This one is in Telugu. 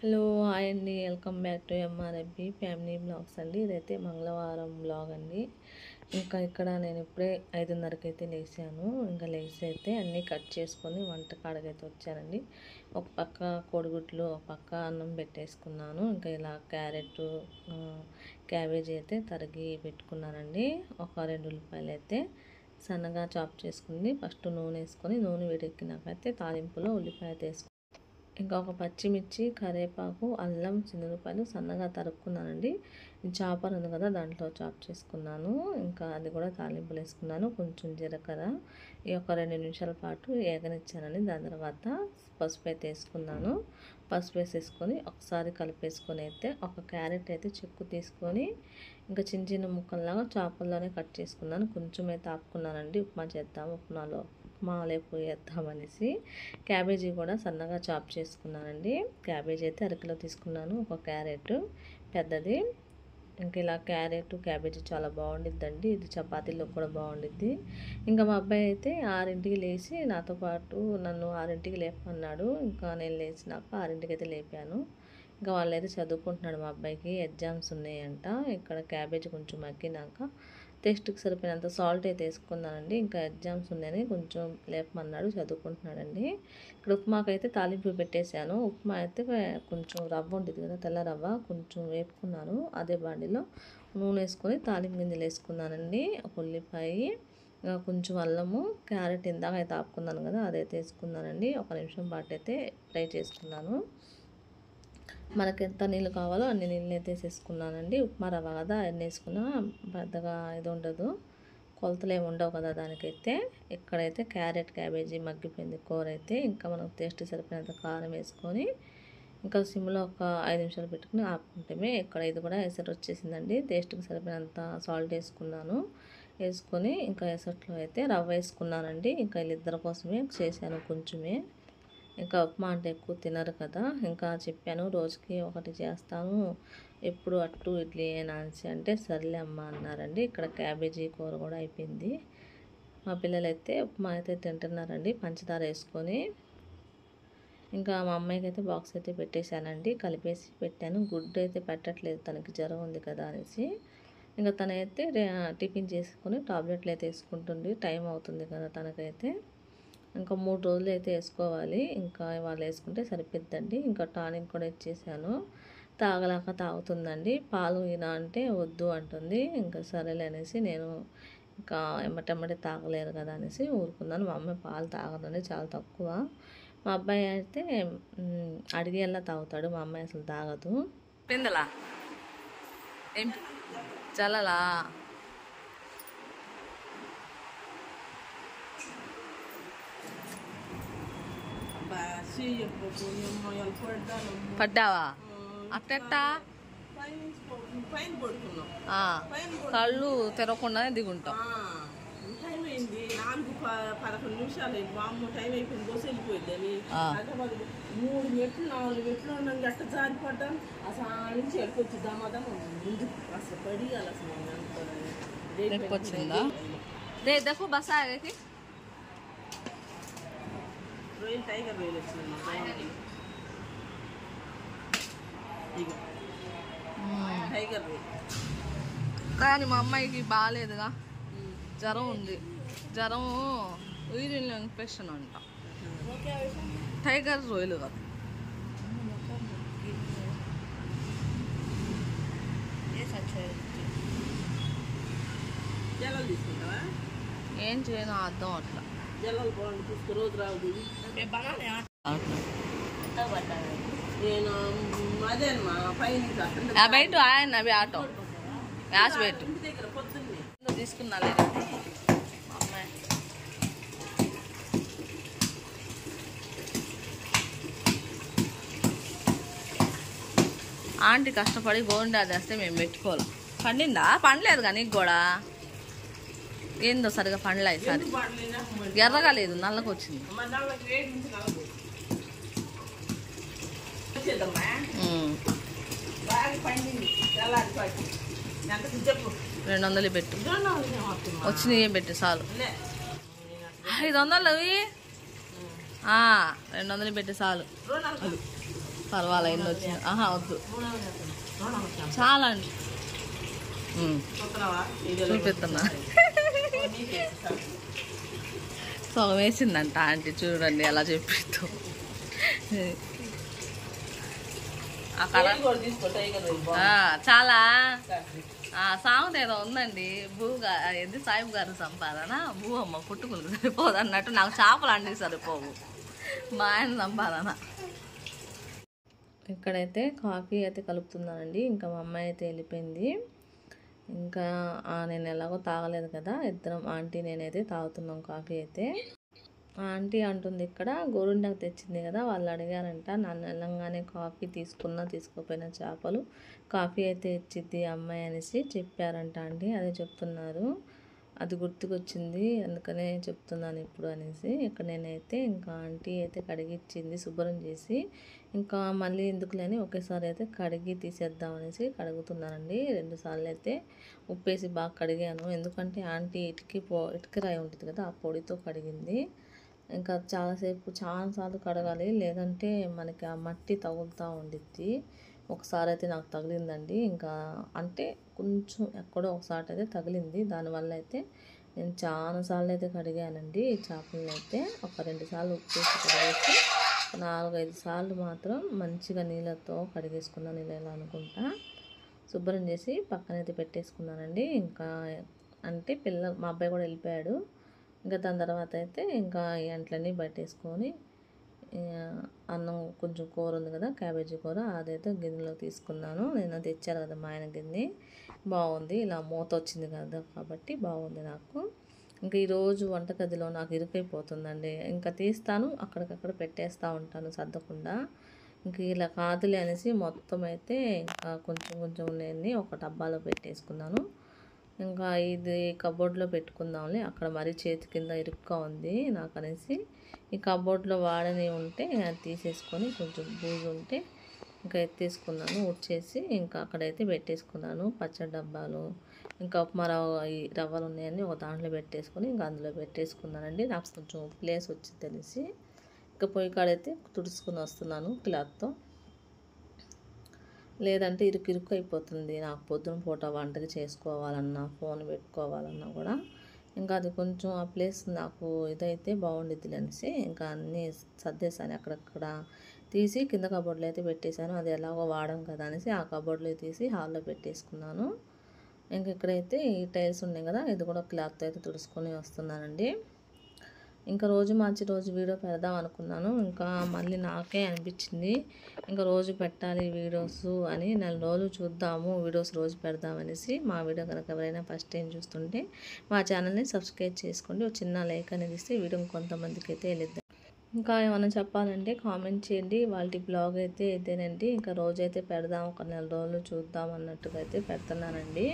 హలో హాయ్ అండి, welcome back to MRFB family blogs అండి. ఇదైతే మంగళవారం బ్లాగ్ అండి. ఇంకా ఇక్కడ నేను ఇప్పుడే 5:30కి అయితే లేచాను. ఇంకా లేచి అయితే అన్నీ కట్ చేసుకొని వంట కాడకైతే వచ్చానండి. ఒక పక్క కోడిగుడ్లు, ఒక పక్క అన్నం పెట్టేసుకున్నాను. ఇంకా ఇలా క్యారెట్, క్యాబేజీ అయితే తరిగి పెట్టుకున్నానండి. ఒక 2 ఉల్లిపాయలు అయితే సన్నగా చాప్ చేసుకుని ఫస్ట్ నూనె వేసుకొని, నూనె వేడెక్కినాకైతే తాలింపులో ఉల్లిపాయ వేసుకుని ఇంకా ఒక పచ్చిమిర్చి, కరివేపాకు, అల్లం, చిన్నులపాయలు సన్నగా తరుక్కున్నానండి. చాపర్ ఉంది కదా, దాంట్లో చాప్ చేసుకున్నాను. ఇంకా అది కూడా తాలింపులు వేసుకున్నాను. కొంచెం జీలకర్ర ఈ ఒక 2 నిమిషాల పాటు ఏగనిచ్చానండి. దాని తర్వాత పసుపు అయితే వేసుకున్నాను. పసుపు వేసేసుకొని ఒకసారి కలిపేసుకొని అయితే ఒక క్యారెట్ అయితే చెక్కు తీసుకొని ఇంకా చిన్న చిన్న ముక్కల్లాగా చాపల్లోనే కట్ చేసుకున్నాను. కొంచెం అయితే ఆపుకున్నానండి, ఉప్మా చేద్దాము, ఉప్మా లేకపోయేద్దామనేసి. క్యాబేజీ కూడా సన్నగా చాప్ చేసుకున్నానండి. క్యాబేజీ అయితే అరకిలో తీసుకున్నాను. ఒక క్యారెట్ పెద్దది. ఇంక ఇలా క్యారెట్, క్యాబేజీ చాలా బాగుండిద్దండి. ఇది చపాతీలో కూడా బాగుండిద్ది. ఇంకా మా అబ్బాయి అయితే 6ంటికి లేచి నాతో పాటు నన్ను 6ంటికి లేపమన్నాడు. ఇంకా నేను లేచినాక 6ంటికి అయితే లేపాను. ఇంకా వాళ్ళైతే చదువుకుంటున్నాడు. మా అబ్బాయికి ఎగ్జామ్స్ ఉన్నాయంట. ఇక్కడ క్యాబేజీ కొంచెం మగ్గినాక టేస్ట్కి సరిపోయినంత సాల్ట్ అయితే వేసుకున్నానండి. ఇంకా ఎగ్జామ్స్ ఉన్నాయని కొంచెం లేపమన్నాడు, చదువుకుంటున్నాడండి. ఇక్కడ ఉప్మాకైతే తాలింపు పెట్టేశాను. ఉప్మా అయితే కొంచెం రవ్వ ఉంటుంది కదా, తెల్ల రవ్వ కొంచెం వేపుకున్నాను. అదే బాండిలో నూనె వేసుకొని తాలింపు గింజలు వేసుకున్నానండి. ఒక ఉల్లిపాయ, కొంచెం అల్లము, క్యారెట్ ఇందాక అయితే ఆపుకున్నాను కదా, అదైతే వేసుకున్నానండి. 1 నిమిషం పాటు అయితే ఫ్రై చేసుకున్నాను. మనకి ఎంత నీళ్ళు కావాలో అన్ని నీళ్ళు అయితే వేసేసుకున్నానండి. ఉప్మా రవ్వ కదా, అన్నీ వేసుకున్నా పెద్దగా ఇది ఉండదు, కొలతలు ఏమి ఉండవు కదా దానికైతే. ఇక్కడైతే క్యారెట్, క్యాబేజీ మగ్గిపోయింది కూర అయితే. ఇంకా మనం టేస్ట్ సరిపోయినంత కారం వేసుకొని ఇంకా సిమ్లో ఒక 5 నిమిషాలు పెట్టుకుని ఆపుకుంటామే. ఇక్కడ ఇది కూడా ఎసరు వచ్చేసిందండి. టేస్ట్కి సరిపోయినంత సాల్ట్ వేసుకున్నాను. వేసుకొని ఇంకా ఎసట్లో అయితే రవ్వ వేసుకున్నానండి. ఇంకా వీళ్ళిద్దరి కోసమే చేశాను కొంచెమే. ఇంకా ఉప్మా అంటే ఎక్కువ తినరు కదా, ఇంకా చెప్పాను రోజుకి ఒకటి చేస్తాను, ఎప్పుడు అట్టు ఇడ్లీ నాన్సి అంటే సర్లే అమ్మ అన్నారండి. ఇక్కడ క్యాబేజీ కూర కూడా అయిపోయింది. మా పిల్లలైతే ఉప్మా అయితే తింటున్నారండి పంచదార వేసుకొని. ఇంకా మా అమ్మాయికి అయితే బాక్స్ అయితే పెట్టేశానండి, కలిపేసి పెట్టాను. గుడ్డు అయితే పెట్టట్లేదు, తనకి జ్వరం ఉంది కదా అనేసి. ఇంకా తనైతే టిఫిన్ చేసుకొని టాబ్లెట్లు అయితే వేసుకుంటుంది. టైం అవుతుంది కదా తనకైతే. ఇంకా 3 రోజులు అయితే వేసుకోవాలి. ఇంకా వాళ్ళు వేసుకుంటే సరిపోద్దండి. ఇంకా టానిక్ కూడా ఇచ్చేసాను, తాగలేక తాగుతుందండి. పాలు ఈయన అంటే వద్దు అంటుంది. ఇంకా సరేలే అనేసి నేను ఇంకా ఎమ్మటెమ్మటే తాగలేరు కదా అనేసి ఊరుకున్నాను. మా అమ్మాయి పాలు తాగదండి, చాలా తక్కువ. మా అబ్బాయి అయితే అడిగేలా తాగుతాడు, మా అమ్మాయి అసలు తాగదు. పిందలా ఏం చల్లలా పడ్డావా అట్టెట్టా? కళ్ళు తెరవకుండానే దిగుంటాం. టైం అయింది 4-11 నిమిషాలు అయింది. బామ్మ టైం అయిపోయింది, బస్సు వెళ్ళిపోయిందని 3 మెట్లు 4 మెట్లు ఉండగా గట్ట జారిపడ్డాను. అసలు ఆ నుంచి ఎక్కడికొచ్చి దమాదం ముందుకు అసలు పడి అసలు వచ్చిందా देखो बस आ गई थी రొయ్యలు, టైగర్ రొయ్యలు వచ్చింది. టైగర్ రొయ్యలు కానీ మా అమ్మాయికి బాగాలేదుగా, జ్వరం ఉంది. జ్వరం యూరిన్ ఇన్ఫెక్షన్ అంట. టైగర్ రొయ్యలు కదా. జలాలు తీసుకుంటావా? ఏం చేయను అర్థం అట్లా. జలాలు బాగుంది, తీసుకు రోజు రావుది. నేను అదే మా పైన బయట ఆయన అవి ఆటో యాచ్ పెట్టు ఇంటి దగ్గర పొద్దున్నే తీసుకున్నా లేదండి. అమ్మాయి ఆంటీ కష్టపడి గోండా చేస్తే మేము పెట్టుకోవాలి. పండిందా? పండలేదు కానీ నీకు కూడా ఏందో సరిగా పండలే. ఈసారి ఎర్రగా లేదు, నల్లగా వచ్చింది. 200 పెట్టు, వచ్చినాయి ఏం పెట్టు చాలు. 500 200 పెట్టి చాలు. పర్వాలేదు ఎన్ని వచ్చింది. వద్దు చాలా అండి చూపిస్తున్నా. సగం వేసిందంట ఆంటీ, చూడండి ఎలా చెప్పిద్దు. అక్కడ చాలా సామెత ఏదో ఉందండి, భూగా ఏంది సాయిబు గారు సంపాదన, భూ అమ్మ పుట్టుకులకు సరిపోదు అన్నట్టు నాకు చేపలు అండి సరిపోవు, మా ఆయన సంపాదన. ఇక్కడైతే కాఫీ అయితే కలుపుతున్నానండి. ఇంకా మా అమ్మాయి అయితే వెళ్ళిపోయింది. ఇంకా నేను ఎలాగో తాగలేదు కదా, ఇద్దరం ఆంటీ నేనైతే తాగుతున్నాం కాఫీ అయితే. ఆంటీ అంటుంది ఇక్కడ గోరుండకు తెచ్చింది కదా, వాళ్ళు అడిగారంట నన్ను వెళ్ళంగానే కాఫీ తీసుకున్నా తీసుకోపోయినా చేపలు కాఫీ అయితే ఇచ్చిద్ది అమ్మాయి అనేసి చెప్పారంట అండి. అదే చెప్తున్నారు, అది గుర్తుకొచ్చింది అందుకనే చెప్తున్నాను ఇప్పుడు అనేసి. ఇక్కడ నేనైతే ఇంకా ఆంటీ అయితే కడిగిచ్చింది శుభ్రం చేసి, ఇంకా మళ్ళీ ఎందుకులేని ఒకేసారి అయితే కడిగి తీసేద్దాం అనేసి కడుగుతున్నానండి. 2 సార్లు అయితే ఉప్పేసి బాగా కడిగాను, ఎందుకంటే ఆంటీ ఇటుక రాయి ఉంటుంది కదా, ఆ పొడితో కడిగింది. ఇంకా చాలాసార్లు కడగాలి, లేదంటే మనకి ఆ మట్టి తగులుతూ ఉండిద్ది. ఒకసారి అయితే నాకు తగిలిందండి, ఇంకా అంటే కొంచెం ఎక్కడో ఒకసారి అయితే తగిలింది. దానివల్ల అయితే నేను చాలాసార్లు అయితే కడిగానండి ఈ చేపలను అయితే. ఒక 2 సార్లు ఉప్పు వేసి కడిగేసి 4-5 సార్లు మాత్రం మంచిగా నీళ్ళతో కడిగేసుకున్నాను, ఇలా అనుకుంటా శుభ్రం చేసి పక్కనైతే పెట్టేసుకున్నానండి. ఇంకా అంటే మా అబ్బాయి కూడా వెళ్ళిపోయాడు. ఇంకా దాని తర్వాత అయితే ఇంకా ఈ అంట్లన్నీ బయటేసుకొని అన్నం కొంచెం కూర ఉంది కదా, క్యాబేజీ కూర, అదైతే గిన్నెలో తీసుకున్నాను. నేను తెచ్చాను కదా మా ఆయన గిన్నె, బాగుంది ఇలా మూత వచ్చింది కదా కాబట్టి బాగుంది నాకు. ఇంకా ఈరోజు వంటగదిలో నాకు ఇరుకైపోతుందండి, ఇంకా తీస్తాను అక్కడికక్కడ పెట్టేస్తూ ఉంటాను సర్దకుండా. ఇంక ఇలా కాదులే అనేసి మొత్తం అయితే ఇంకా కొంచెం నేను ఒక డబ్బాలో పెట్టేసుకున్నాను. ఇంకా ఇది కబోర్డ్లో పెట్టుకుందాంలే, అక్కడ మరీ చేతి కింద ఇరుక్గా ఉంది నాకు అనేసి ఈ కబోర్డ్లో వాడని ఉంటే తీసేసుకొని కొంచెం బూజు ఉంటే ఇంకా ఎత్తేసుకున్నాను, ఉడ్చేసి ఇంకా అక్కడైతే పెట్టేసుకున్నాను. పచ్చడి డబ్బాలు ఇంకా ఉప్మా ఈ రవ్వలు ఉన్నాయని ఒక దాంట్లో పెట్టేసుకొని ఇంకా అందులో పెట్టేసుకున్నానండి. నాకు కొంచెం ప్లేస్ వచ్చింది తెలిసి ఇంకా పొయ్యి కాడైతే తుడుచుకుని వస్తున్నాను క్లాత్తో, లేదంటే ఇరుకు అయిపోతుంది నాకు. పొద్దున పూట వంటకి చేసుకోవాలన్నా ఫోన్ పెట్టుకోవాలన్నా కూడా ఇంకా అది కొంచెం ఆ ప్లేస్ నాకు ఇదైతే బాగుండిద్ది అనేసి ఇంకా అన్నీ సర్దేశాను. అక్కడక్కడ తీసి కింద కబోర్డ్లో అయితే పెట్టేశాను, అది ఎలాగో వాడడం కదా అనేసి ఆ కబోర్డ్లో తీసి హాల్లో పెట్టేసుకున్నాను. ఇంక ఇక్కడైతే ఈ టైల్స్ ఉన్నాయి కదా, ఇది కూడా క్లాత్తో అయితే తుడుచుకొని వస్తున్నానండి. ఇంకా రోజు మార్చి రోజు వీడియో పెడదాం అనుకున్నాను, ఇంకా మళ్ళీ నాకే అనిపించింది ఇంకా రోజు పెట్టాలి వీడియోస్ అని. 4 రోజులు చూద్దాము వీడియోస్ రోజు పెడదామనేసి. మా వీడియో కనుక ఎవరైనా ఫస్ట్ టైం చూస్తుంటే మా ఛానల్ని సబ్స్క్రైబ్ చేసుకోండి, ఒక చిన్న లైక్ అనేది ఇస్తే వీడియో కొంతమందికి అయితే వెళ్ళిద్దాం. ఇంకా ఏమైనా చెప్పాలంటే కామెంట్ చేయండి. వాళ్ళ బ్లాగ్ అయితే ఇదేనండి, ఇంకా రోజైతే పెడదాం, ఒక 4 రోజులు చూద్దాం అన్నట్టుగా అయితే పెడుతున్నానండి.